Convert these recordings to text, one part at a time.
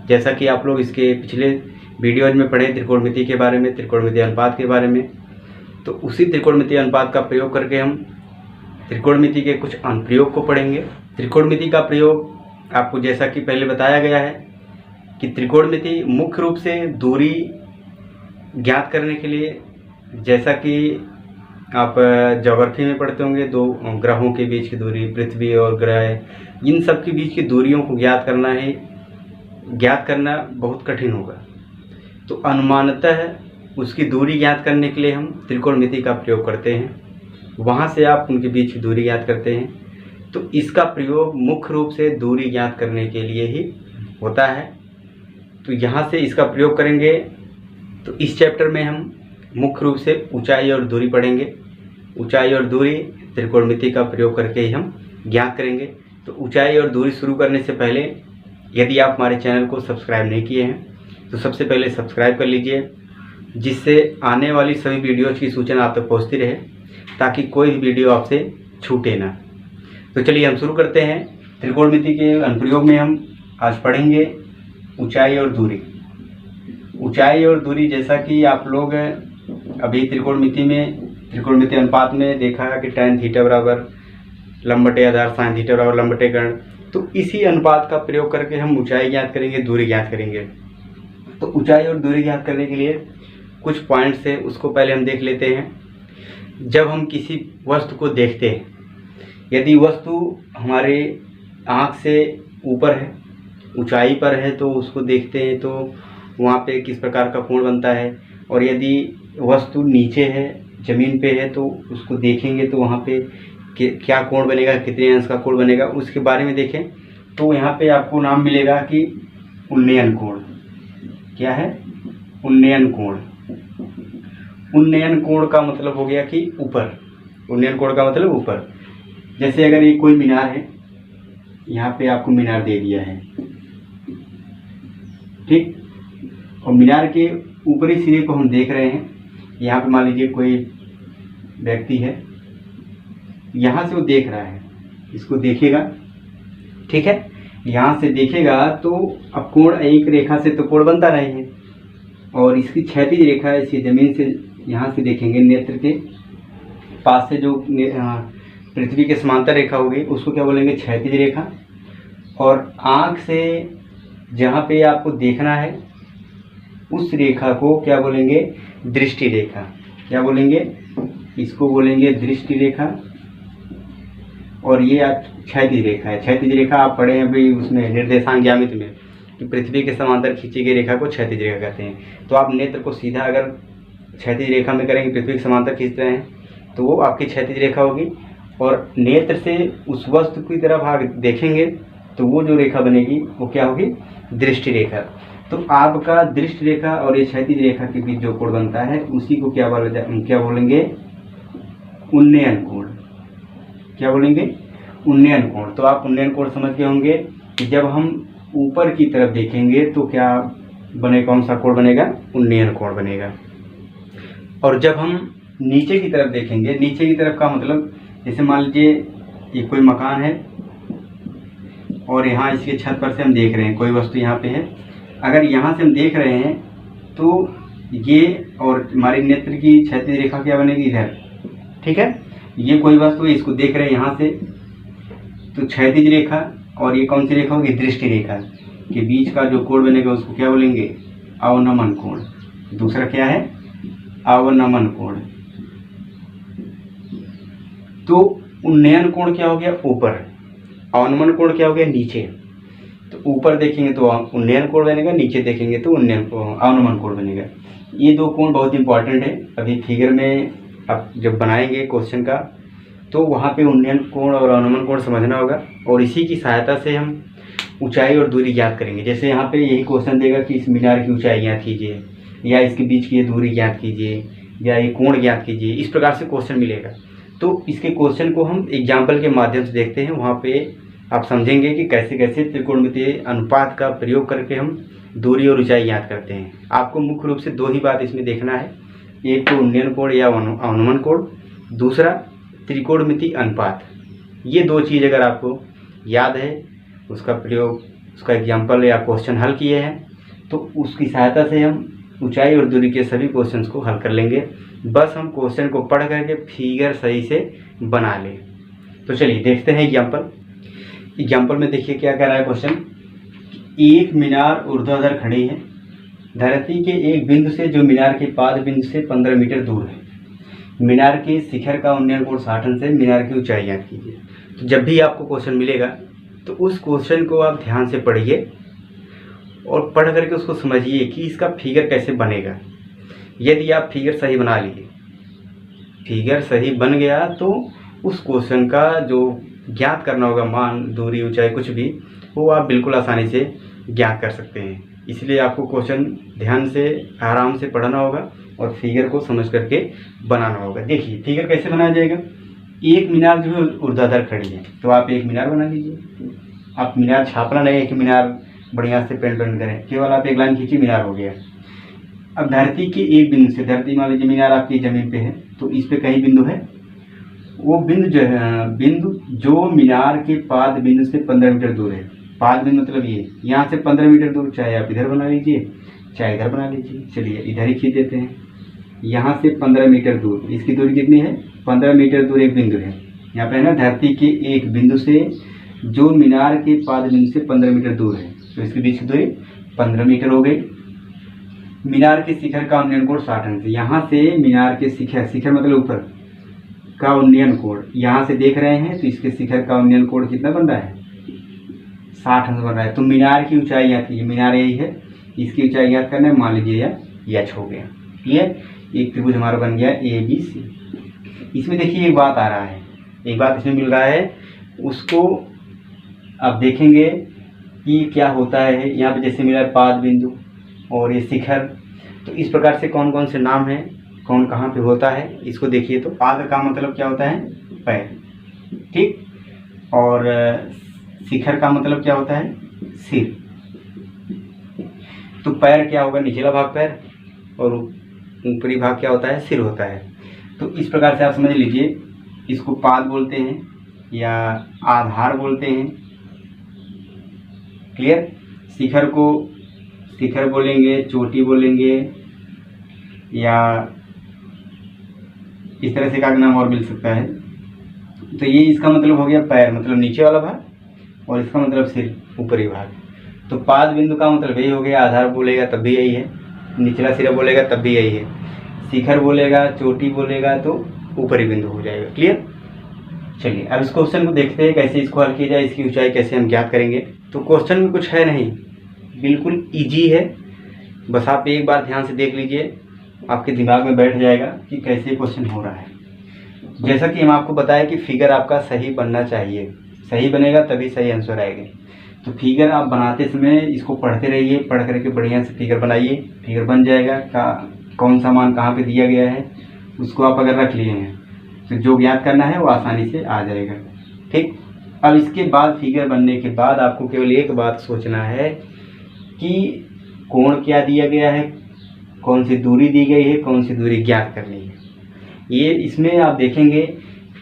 जैसा कि आप लोग इसके पिछले वीडियोज में पढ़े त्रिकोणमिति के बारे में, त्रिकोणमिति अनुपात के बारे में, तो उसी त्रिकोणमिति अनुपात का प्रयोग करके हम त्रिकोणमिति के कुछ अनुप्रयोग को पढ़ेंगे। त्रिकोणमिति का प्रयोग आपको जैसा कि पहले बताया गया है कि त्रिकोणमिति मुख्य रूप से दूरी ज्ञात करने के लिए, जैसा कि आप ज्योग्राफी में पढ़ते होंगे, दो ग्रहों के बीच की दूरी, पृथ्वी और ग्रह, इन सब के बीच की दूरियों को ज्ञात करना बहुत कठिन होगा। तो अनुमानतः उसकी दूरी ज्ञात करने के लिए हम त्रिकोणमिति का प्रयोग करते हैं, वहाँ से आप उनके बीच की दूरी ज्ञात करते हैं। तो इसका प्रयोग मुख्य रूप से दूरी ज्ञात करने के लिए ही होता है। तो यहाँ से इसका प्रयोग करेंगे। तो इस चैप्टर में हम मुख्य रूप से ऊंचाई और दूरी पढ़ेंगे। ऊंचाई और दूरी त्रिकोणमिति का प्रयोग करके ही हम ज्ञात करेंगे। तो ऊंचाई और दूरी शुरू करने से पहले यदि आप हमारे चैनल को सब्सक्राइब नहीं किए हैं तो सबसे पहले सब्सक्राइब कर लीजिए, जिससे आने वाली सभी वीडियोज़ की सूचना आप तक पहुँचती रहे, ताकि कोई भी वीडियो आपसे छूटे ना। तो चलिए हम शुरू करते हैं। त्रिकोणमिति के अनुप्रयोग में हम आज पढ़ेंगे ऊंचाई और दूरी। ऊंचाई और दूरी, जैसा कि आप लोग अभी त्रिकोणमिति अनुपात में देखा है कि tan थीटा बराबर लंब बटे आधार, sin थीटा बराबर लंब बटे कर्ण। तो इसी अनुपात का प्रयोग करके हम ऊंचाई ज्ञात करेंगे, दूरी ज्ञात करेंगे। तो ऊंचाई और दूरी ज्ञात करने के लिए कुछ पॉइंट्स है, उसको पहले हम देख लेते हैं। जब हम किसी वस्तु को देखते हैं, यदि वस्तु हमारे आँख से ऊपर है, ऊंचाई पर है, तो उसको देखते हैं तो वहाँ पे किस प्रकार का कोण बनता है। और यदि वस्तु नीचे है, ज़मीन पे है, तो उसको देखेंगे तो वहाँ पे क्या कोण बनेगा, कितने अंश का कोण बनेगा, उसके बारे में देखें। तो यहाँ पे आपको नाम मिलेगा कि उन्नयन कोण। क्या है? उन्नयन कोण। उन्नयन कोण का मतलब हो गया कि ऊपर। उन्नयन कोण का मतलब ऊपर। जैसे अगर ये कोई मीनार है, यहाँ पे आपको मीनार दे दिया है, ठीक, और मीनार के ऊपरी सिरे को हम देख रहे हैं। यहाँ पे मान लीजिए कोई व्यक्ति है, यहाँ से वो देख रहा है, इसको देखेगा, ठीक है, यहाँ से देखेगा तो अब कोण एक रेखा से तो कोण बनता नहीं है, और इसकी क्षैतिज रेखा इसी ज़मीन से यहाँ से देखेंगे, नेत्र के पास से जो पृथ्वी के समांतर रेखा होगी उसको क्या बोलेंगे? क्षैतिज रेखा। और आँख से जहाँ पे आपको देखना है उस रेखा को क्या बोलेंगे? दृष्टि रेखा। क्या बोलेंगे? इसको बोलेंगे दृष्टि रेखा। और ये आप क्षैतिज रेखा है। क्षैतिज रेखा आप पढ़े हैं अभी उसमें निर्देशांक ज्यामिति में कि पृथ्वी के समांतर खींची गई रेखा को क्षैतिज रेखा कहते हैं। तो आप नेत्र को सीधा अगर क्षैतिज रेखा में करेंगे, पृथ्वी के समांतर खींच रहे हैं, तो वो आपकी क्षैतिज रेखा होगी। और नेत्र से उस वस्तु की तरफ आप देखेंगे तो वो जो रेखा बनेगी वो क्या होगी? दृष्टि रेखा। तो आपका दृष्टि रेखा और ये क्षैतिज रेखा के बीच जो कोण बनता है उसी को क्या बोलेंगे? उन्नयन कोण। क्या बोलेंगे? उन्नयन कोण। तो आप उन्नयन कोण समझ गए होंगे कि जब हम ऊपर की तरफ देखेंगे तो क्या बने, कौन सा कोण बनेगा? उन्नयन कोण बनेगा। और जब हम नीचे की तरफ देखेंगे, नीचे की तरफ का मतलब जैसे मान लीजिए ये कोई मकान है और यहाँ इसके छत पर से हम देख रहे हैं कोई वस्तु यहाँ पे है। अगर यहाँ से हम देख रहे हैं तो ये और हमारी नेत्र की क्षैतिज रेखा क्या बनेगी? इधर, ठीक है। ये कोई वस्तु है, इसको देख रहे हैं यहाँ से, तो क्षैतिज रेखा और ये कौन सी रेखा होगी? दृष्टि रेखा के बीच का जो कोण बनेगा उसको क्या बोलेंगे? अवनमन कोण। दूसरा क्या है? अवनमन कोण। तो उन्नयन कोण क्या हो गया? ऊपर। अवनमन कोण क्या हो गया? नीचे। तो ऊपर देखेंगे तो उन्नयन कोण बनेगा, नीचे देखेंगे तो अवनमन कोण बनेगा। ये दो कोण बहुत इंपॉर्टेंट है। अभी फिगर में आप जब बनाएंगे क्वेश्चन का तो वहाँ पे उन्नयन कोण और अवनमन कोण समझना होगा, और इसी की सहायता से हम ऊंचाई और दूरी ज्ञात करेंगे। जैसे यहाँ पे यही क्वेश्चन देगा कि इस मीनार की ऊंचाई ज्ञात कीजिए, या इसके बीच की ये दूरी ज्ञात कीजिए, या ये कोण ज्ञात कीजिए। इस प्रकार से क्वेश्चन मिलेगा। तो इसके क्वेश्चन को हम एग्जाम्पल के माध्यम से देखते हैं। वहाँ पे आप समझेंगे कि कैसे कैसे त्रिकोणमितीय अनुपात का प्रयोग करके हम दूरी और ऊंचाई ज्ञात करते हैं। आपको मुख्य रूप से दो ही बात इसमें देखना है, एक तो उन्नयन कोण या अवनमन कोण, दूसरा त्रिकोणमितीय अनुपात। ये दो चीज़ अगर आपको याद है उसका प्रयोग उसका एग्जाम्पल या क्वेश्चन हल किए हैं, तो उसकी सहायता से हम ऊंचाई और दूरी के सभी क्वेश्चंस को हल कर लेंगे। बस हम क्वेश्चन को पढ़ करके फिगर सही से बना लें। तो चलिए देखते हैं एग्जाम्पल में देखिए क्या कह रहा है क्वेश्चन। एक मीनार ऊर्ध्वाधर खड़ी है धरती के एक बिंदु से जो मीनार के पाद बिंदु से 15 मीटर दूर है। मीनार के शिखर का उन्नयन कोण 60 अंश है। मीनार की ऊंचाई ज्ञात कीजिए। तो जब भी आपको क्वेश्चन मिलेगा तो उस क्वेश्चन को आप ध्यान से पढ़िए और पढ़ करके उसको समझिए कि इसका फिगर कैसे बनेगा। यदि आप फिगर सही बना लिए, फिगर सही बन गया, तो उस क्वेश्चन का जो ज्ञात करना होगा मान, दूरी, ऊंचाई, कुछ भी, वो आप बिल्कुल आसानी से ज्ञात कर सकते हैं। इसलिए आपको क्वेश्चन ध्यान से आराम से पढ़ना होगा और फिगर को समझ करके बनाना होगा। देखिए फिगर कैसे बनाया जाएगा। एक मीनार जो है ऊर्ध्वाधर खड़ी है, तो आप एक मीनार बना लीजिए। आप मीनार छापना नहीं है कि मीनार बढ़िया से पेंट करें, केवल आप एक लाइन खींची, मीनार हो गया। अब धरती के एक बिंदु से, धरती मान लीजिए मीनार आपकी जमीन पे है, तो इस पे कहीं बिंदु है, वो बिंदु जो है, बिंदु जो मीनार के पाद बिंदु से 15 मीटर दूर है। पाद बिंदु मतलब ये, यहाँ से 15 मीटर दूर, चाहे आप इधर बना लीजिए चाहे इधर बना लीजिए। चलिए इधर ही खींच देते हैं। यहाँ से 15 मीटर दूर, इसकी दूरी कितनी है, 15 मीटर दूर एक बिंदु है। यहाँ पे है ना, धरती के एक बिंदु से जो मीनार के पाद बिंदु से 15 मीटर दूर है, तो इसके बीच की दूरी 15 मीटर हो गई। मीनार के शिखर का उन्नयन कोण 60 अंश। यहाँ से मीनार के शिखर, शिखर मतलब ऊपर का उन्नयन कोण, यहाँ से देख रहे हैं तो इसके शिखर का उन्नयन कोण कितना बन रहा है, 60 अंश बन रहा है। तो मीनार की ऊंचाई ज्ञात कीजिए। मीनार यही है, इसकी ऊंचाई ज्ञात करना है, मान लीजिए यह एच हो गया। क्लियर, एक त्रिभुज हमारा बन गया ABC। इसमें देखिए एक बात आ रहा है, एक बात इसमें मिल रहा है, उसको आप देखेंगे कि क्या होता है। यहाँ पे जैसे मिला पाद बिंदु और ये शिखर, तो इस प्रकार से कौन कौन से नाम हैं, कौन कहाँ पे होता है, इसको देखिए। तो पाद का मतलब क्या होता है, पैर, ठीक, और शिखर का मतलब क्या होता है, सिर। तो पैर क्या होगा, निचला भाग पैर, और ऊपरी भाग क्या होता है, सिर होता है। तो इस प्रकार से आप समझ लीजिए, इसको पाद बोलते हैं या आधार बोलते हैं। क्लियर, शिखर को शिखर बोलेंगे, चोटी बोलेंगे, या इस तरह से का नाम और मिल सकता है। तो ये इसका मतलब हो गया पैर, मतलब नीचे वाला भाग, और इसका मतलब सिर, ऊपरी भाग। तो पाद बिंदु का मतलब यही हो गया। आधार बोलेगा तब भी यही है, निचला सिरा बोलेगा तब भी यही है, शिखर बोलेगा, चोटी बोलेगा तो ऊपरी बिंदु हो जाएगा। क्लियर, चलिए अब इस क्वेश्चन को देखते हैं कैसे इसको हल किया जाए, इसकी ऊंचाई कैसे हम ज्ञात करेंगे। तो क्वेश्चन में कुछ है नहीं, बिल्कुल इजी है, बस आप एक बार ध्यान से देख लीजिए, आपके दिमाग में बैठ जाएगा कि कैसे क्वेश्चन हो रहा है। जैसा कि हम आपको बताया कि फिगर आपका सही बनना चाहिए, सही बनेगा तभी सही आंसर आएगा। तो फिगर आप बनाते समय इसको पढ़ते रहिए, पढ़ करके बढ़िया से फिगर बनाइए, फिगर बन जाएगा। कौन सा मान कहाँ पे दिया गया है उसको आप अगर रख लिए हैं तो जो ज्ञात करना है वो आसानी से आ जाएगा। ठीक, अब इसके बाद फिगर बनने के बाद आपको केवल एक बात सोचना है कि कोण क्या दिया गया है, कौन सी दूरी दी गई है, कौन सी दूरी ज्ञात करनी है। ये इसमें आप देखेंगे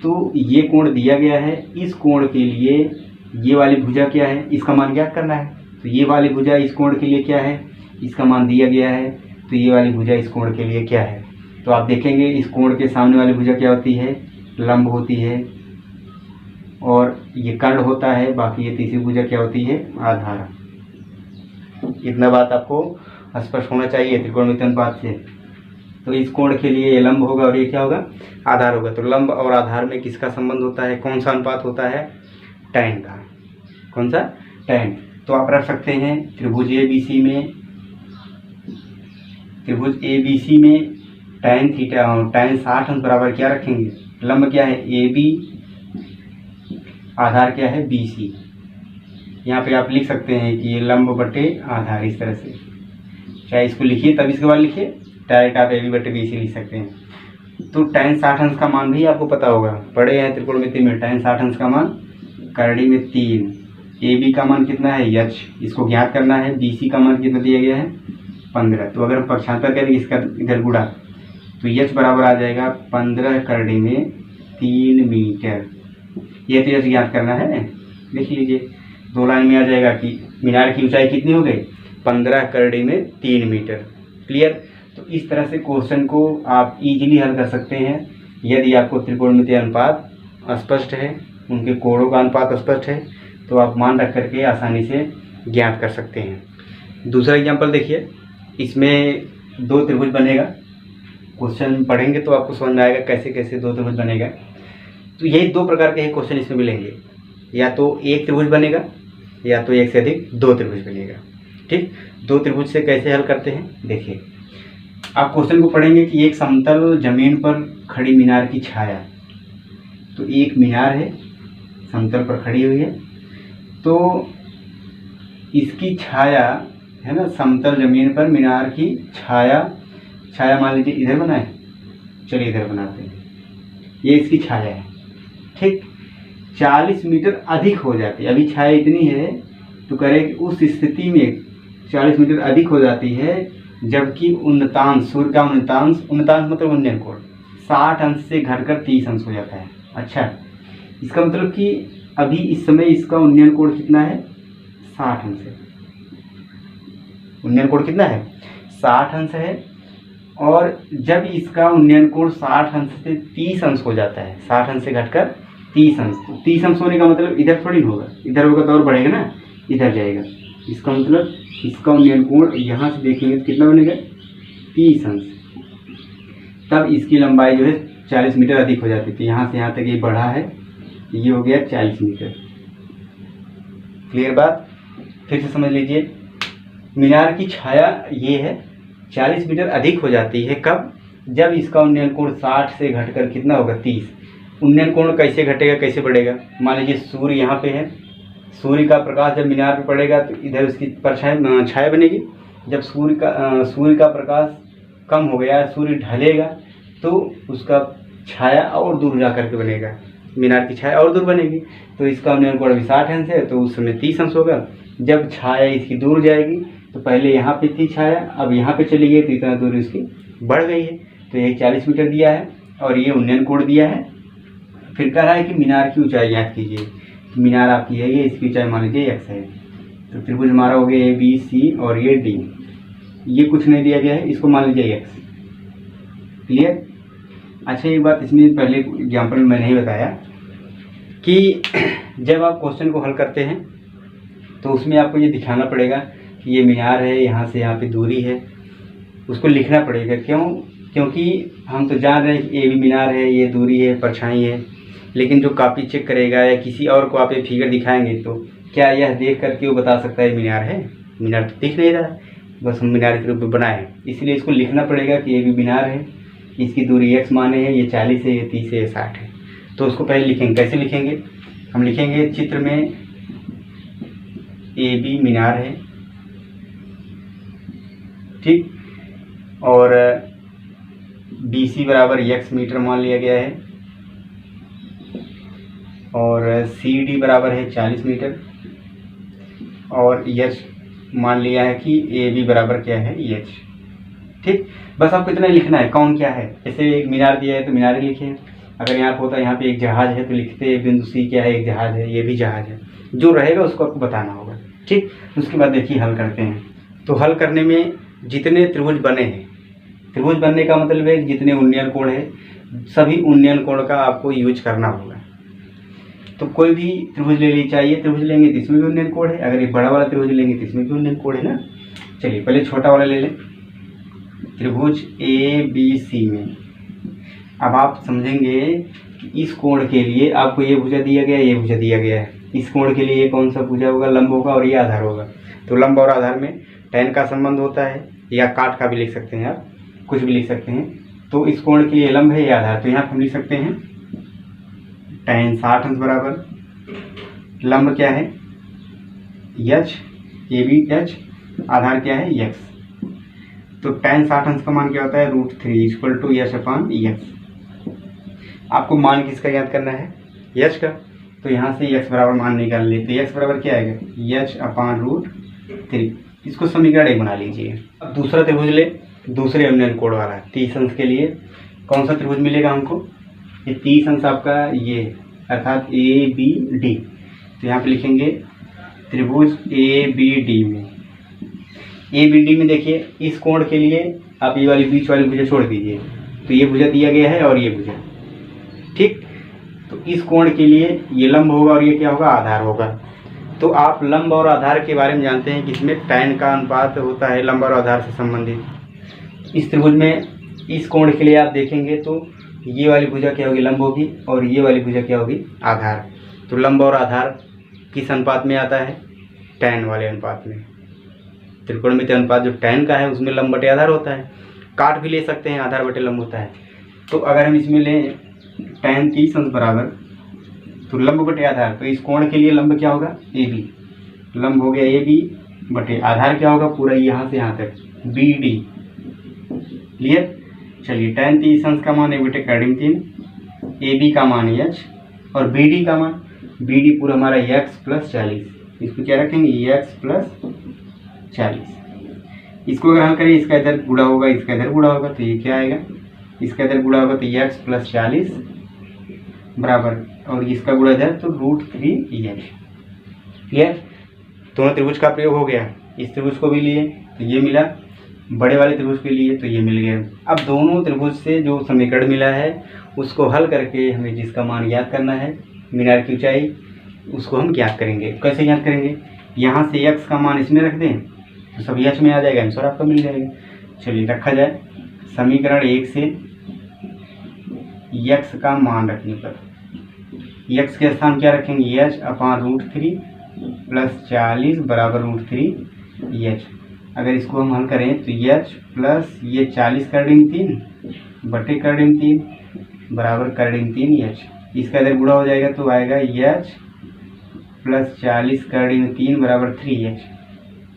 तो ये कोण दिया गया है, इस कोण के लिए ये वाली भुजा क्या है, इसका मान ज्ञात करना है। तो ये वाली भुजा इस कोण के लिए क्या है, इसका मान दिया गया है। तो ये वाली भुजा इस कोण के लिए क्या है, तो आप देखेंगे इस कोण के सामने वाली भुजा क्या होती है, लंब होती है, और ये कर्ण होता है। बाकी ये तीसरी भुजा क्या होती है, आधार। इतना बात आपको स्पष्ट होना चाहिए त्रिकोणमितीय अनुपात से। तो इस कोण के लिए ये लंब होगा और ये क्या होगा, आधार होगा। तो लंब और आधार में किसका संबंध होता है, कौन सा अनुपात होता है, tan का। कौन सा, tan। तो आप रख सकते हैं त्रिभुज ABC में tan थीटा और tan 60 अंश बराबर क्या रखेंगे, लंब क्या है AB, आधार क्या है BC। यहाँ पे आप लिख सकते हैं कि ये लंब बटे आधार, इस तरह से, चाहे इसको लिखिए तब इसके बाद लिखिए, डायरेक्ट आप AB बटे BC लिख सकते हैं। तो tan 60 अंश का मान भी आपको पता होगा, पढ़े हैं त्रिकोणमिति में। tan 60 अंश का मान करड़ी में 3, AB का मान कितना है h, इसको ज्ञात करना है। BC का मान कितना दिया गया है 15। तो अगर हम पक्षांतर करेंगे इसका इधर गुणा, तो h बराबर आ जाएगा 15 करड़ी में 3 मीटर। ये तो h ज्ञात करना है, देख लीजिए 2 लाइन में आ जाएगा कि मीनार की ऊंचाई कितनी हो गई, 15 करड़ी में 3 मीटर। क्लियर। तो इस तरह से क्वेश्चन को आप इजीली हल कर सकते हैं यदि आपको त्रिकोणमितीय अनुपात स्पष्ट है, उनके कोणों का अनुपात स्पष्ट है, तो आप मान रख करके आसानी से ज्ञात कर सकते हैं। दूसरा एग्जांपल देखिए, इसमें 2 त्रिभुज बनेगा। क्वेश्चन पढ़ेंगे तो आपको समझ में आएगा कैसे कैसे 2 त्रिभुज बनेगा। तो यही 2 प्रकार के क्वेश्चन इसमें मिलेंगे, या तो एक त्रिभुज बनेगा या तो एक से अधिक 2 त्रिभुज बनेगा। ठीक, 2 त्रिभुज से कैसे हल करते हैं देखिए। आप क्वेश्चन को पढ़ेंगे कि एक समतल जमीन पर खड़ी मीनार की छाया, तो एक मीनार है समतल पर खड़ी हुई है, तो इसकी छाया है ना, समतल जमीन पर मीनार की छाया मान लीजिए इधर बनाए, चलिए इधर बनाते हैं, ये इसकी छाया है। ठीक, 40 मीटर अधिक हो जाती है, अभी छाया इतनी है तो करें कि उस स्थिति में 40 मीटर अधिक हो जाती है जबकि उन्नतांश, सूर्य का उन्नतांश मतलब उन्नयन कोण 60 अंश से घटकर 30 अंश हो जाता है। अच्छा, इसका मतलब कि अभी इस समय इसका उन्नयन कोण कितना है, 60 अंश है। उन्नयन कोण कितना है, 60 अंश है। और जब इसका उन्नयन कोण 60 अंश से 30 अंश हो जाता है, 60 अंश से घटकर 30 अंश, तो 30 अंश होने का मतलब इधर थोड़ी होगा, इधर होगा तो और बढ़ेगा ना, इधर जाएगा। इसका मतलब इसका उन्नयन कोण यहाँ से देखेंगे तो कितना बनेगा, 30 अंश। तब इसकी लंबाई जो है 40 मीटर अधिक हो जाती थी। यहाँ से यहाँ तक ये बढ़ा है, ये हो गया 40 मीटर। क्लियर बात। फिर से समझ लीजिए, मीनार की छाया ये है, 40 मीटर अधिक हो जाती है कब, जब इसका उन्नयन कोण 60 से घटकर कितना होगा, 30। उन्नयन कोण कैसे घटेगा कैसे बढ़ेगा, मान लीजिए सूर्य यहाँ पे है, सूर्य का प्रकाश जब मीनार पे पड़ेगा तो इधर उसकी परछाई छाया बनेगी। जब सूर्य का प्रकाश कम हो गया, सूर्य ढलेगा तो उसका छाया और दूर जा करके बनेगा, मीनार की छाया और दूर बनेगी। तो इसका उन्नयन कोण अभी 60 अंश है, तो उस समय 30 अंश होगा। जब छाया इसकी दूर जाएगी तो पहले यहाँ पे थी छाया, अब यहाँ पे चली गई तो इतना दूर इसकी बढ़ गई है। तो ये 40 मीटर दिया है और ये उन्नयन कोण दिया है। फिर कह रहा है कि मीनार की ऊंचाई ज्ञात कीजिए। मीनार आपकी है ये, इसकी ऊंचाई मान लीजिए x है। तो त्रिभुज हमारा हो गया ABC और ये D, ये कुछ नहीं दिया गया है, इसको मान लीजिए x। क्लियर। अच्छा, एक बात इसमें पहले एग्जाम्पल में मैंने ही बताया कि जब आप क्वेश्चन को हल करते हैं तो उसमें आपको ये दिखाना पड़ेगा कि ये मीनार है, यहाँ से यहाँ पे दूरी है, उसको लिखना पड़ेगा। क्यों? क्योंकि हम तो जान रहे हैं कि ये भी मीनार है, ये दूरी है, परछाई है, लेकिन जो कॉपी चेक करेगा या किसी और को आप ये फिगर दिखाएंगे तो क्या यह देख करके वो बता सकता है मीनार है? मीनार तो दिख नहीं रहा है, बस हम मीनार के रूप में बनाए, इसलिए इसको लिखना पड़ेगा कि ये भी मीनार है, इसकी दूरी x माने है, ये 40 है, ये 30 है, ये 60 है। तो उसको पहले लिखेंगे, कैसे लिखेंगे? हम लिखेंगे चित्र में AB मीनार है, ठीक, और BC बराबर x मीटर मान लिया गया है, और CD बराबर है 40 मीटर, और H मान लिया है कि AB बराबर क्या है, H। ठीक, बस आपको इतना लिखना है कौन क्या है। जैसे एक मीनार दिया है तो मीनार ही लिखे, अगर यहाँ पर होता है यहाँ पे एक जहाज है तो लिखते बिंदु C क्या है, एक जहाज है, ये भी जहाज है, जो रहेगा उसको आपको बताना होगा। ठीक, उसके बाद देखिए हल करते हैं। तो हल करने में जितने त्रिभुज बने हैं, त्रिभुज बनने का मतलब है जितने उन्नयन कोण है, सभी उन्नयन कोण का आपको यूज करना होगा। तो कोई भी त्रिभुज ले लीजिए, चाहिए त्रिभुज लेंगे तो इसमें भी उन्नयन कोण है, अगर एक बड़ा वाला त्रिभुज लेंगे तो इसमें भी उन्नयन कोण है ना। चलिए पहले छोटा वाला ले लें, त्रिभुज ABC में। अब आप समझेंगे कि इस कोण के लिए आपको ये भुजा दिया गया है, ये भुजा दिया गया है, इस कोण के लिए ये कौन सा भुजा होगा, लंब होगा, और ये आधार होगा। तो लंब और आधार में tan का संबंध होता है, या काट का भी लिख सकते हैं आप, कुछ भी लिख सकते हैं। तो इस कोण के लिए लंब है या आधार, तो यहाँ हम लिख सकते हैं tan 60 अंश बराबर लंब क्या है H, ये भी H, आधार क्या है x। तो tan 60 अंश का मान क्या होता है, √3 = H/x। आपको मान किसका याद करना है, H का। तो यहाँ से x बराबर मान निकाल ले, तो x बराबर क्या आएगा, H/√3। इसको समीकरण 1 बना लीजिए। अब दूसरा त्रिभुज ले, दूसरे उन्नयन कोण वाला 30 अंश के लिए कौन सा त्रिभुज मिलेगा हमको, ये 30 अंश आपका ये, अर्थात ABD। तो यहाँ पे लिखेंगे त्रिभुज ABD में, ABD में देखिए इस कोण के लिए आप ये वाली बीच वाली भुजा छोड़ दीजिए, तो ये भुजा दिया गया है और ये भुजा, ठीक। तो इस कोण के लिए ये लंब होगा और ये क्या होगा, आधार होगा। तो आप लंब और आधार के बारे में जानते हैं कि इसमें tan का अनुपात होता है लंब और आधार से संबंधित। इस त्रिभुज में इस कोण के लिए आप देखेंगे तो ये वाली भुजा क्या होगी, लंब होगी, और ये वाली भुजा क्या होगी, आधार। तो लंब और आधार किस अनुपात में आता है, tan वाले अनुपात में। त्रिकोणमितीय अनुपात जो tan का है उसमें लंब बटे आधार होता है, काट भी ले सकते हैं, आधार बटे लंब होता है। तो अगर हम इसमें लें tan 30 अंश बराबर, तो लंब बटे आधार, तो इस कोण के लिए लंब क्या होगा, AB, लंब हो गया AB बटे आधार क्या होगा, पूरा यहाँ से यहाँ तक BD। क्लियर। चलिए tan 30 अंश का मान 1 बटे कर्डिम 3, AB का मान H और BD का मान, BD पूरा हमारा x प्लस 40, इसको क्या रखेंगे, x प्लस 40। इसको अगर हल करें, इसका इधर गुणा होगा, इसका इधर गुणा होगा, तो ये क्या आएगा, इसका इधर गुणा होगा तो x प्लस 40 बराबर, और इसका गुणा इधर तो √3h। क्लियर। दोनों त्रिभुज का प्रयोग हो गया, इस त्रिभुज को भी लिए तो ये मिला, बड़े वाले त्रिभुज के लिए तो ये मिल गया। अब दोनों त्रिभुज से जो समीकरण मिला है उसको हल करके हमें जिसका मान ज्ञात करना है, मीनार की ऊंचाई, उसको हम ज्ञात करेंगे। कैसे ज्ञात करेंगे, यहाँ से x का मान इसमें रख दें तो सभी h में आ जाएगा, आंसर आपका मिल जाएगा। चलिए रखा जाए, समीकरण 1 से x का मान रखने पर x के स्थान क्या रखेंगे, h अपान √3 प्लस 40 बराबर √3h। अगर इसको हम हल करें तो h प्लस ये 40 कर्डिम 3 बटे कर्डिम 3 बराबर कर्डिम 3h, इसका इधर गुणा हो जाएगा तो आएगा h प्लस 40 कर्डिम 3 बराबर 3h,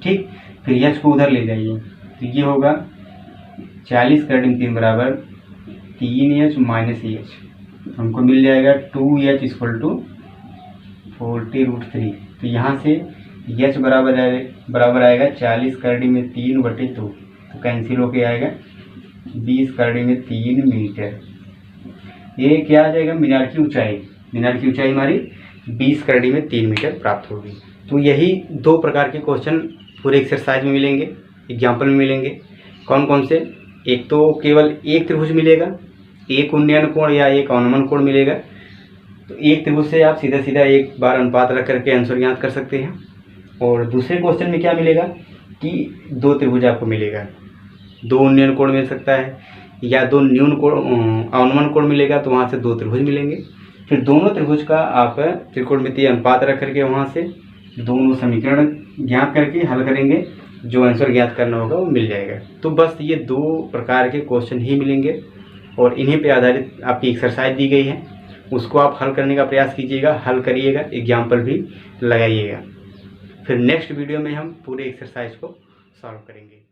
ठीक। फिर h को उधर ले जाइए तो ये होगा 40 कर्डिम 3 बराबर 3h माइनस h, हमको मिल जाएगा 2h इक्वल टू 40√3। तो यहाँ से h बराबर आएगा 40 कर्डी में 3 बटे 2, तो कैंसिल होके आएगा 20 कर्डी में 3 मीटर। ये क्या आ जाएगा, मीनार की ऊंचाई, मीनार की ऊंचाई हमारी 20 कर्डी में 3 मीटर प्राप्त होगी। तो यही दो प्रकार के क्वेश्चन पूरे एक्सरसाइज में मिलेंगे, एग्जाम्पल में मिलेंगे। कौन कौन से, एक तो केवल एक त्रिभुज मिलेगा, एक उन्नयन कोण या एक अवनमन कोण मिलेगा। तो एक त्रिभुज से आप सीधा सीधा एक बार अनुपात रख करके आंसर ज्ञात कर सकते हैं। और दूसरे क्वेश्चन में क्या मिलेगा कि दो त्रिभुज आपको मिलेगा, दो उन्नयन कोण मिल सकता है या दो न्यून कोण अवनमन कोण मिलेगा, तो वहाँ से दो त्रिभुज मिलेंगे। फिर दोनों त्रिभुज का आप त्रिकोणमितीय अनुपात रख करके वहाँ से दोनों समीकरण ज्ञात करके हल करेंगे, जो आंसर ज्ञात करना होगा वो मिल जाएगा। तो बस ये दो प्रकार के क्वेश्चन ही मिलेंगे और इन्हीं पे आधारित आपकी एक्सरसाइज दी गई है, उसको आप हल करने का प्रयास कीजिएगा, हल करिएगा, एग्जाम्पल भी लगाइएगा। फिर नेक्स्ट वीडियो में हम पूरे एक्सरसाइज को सॉल्व करेंगे।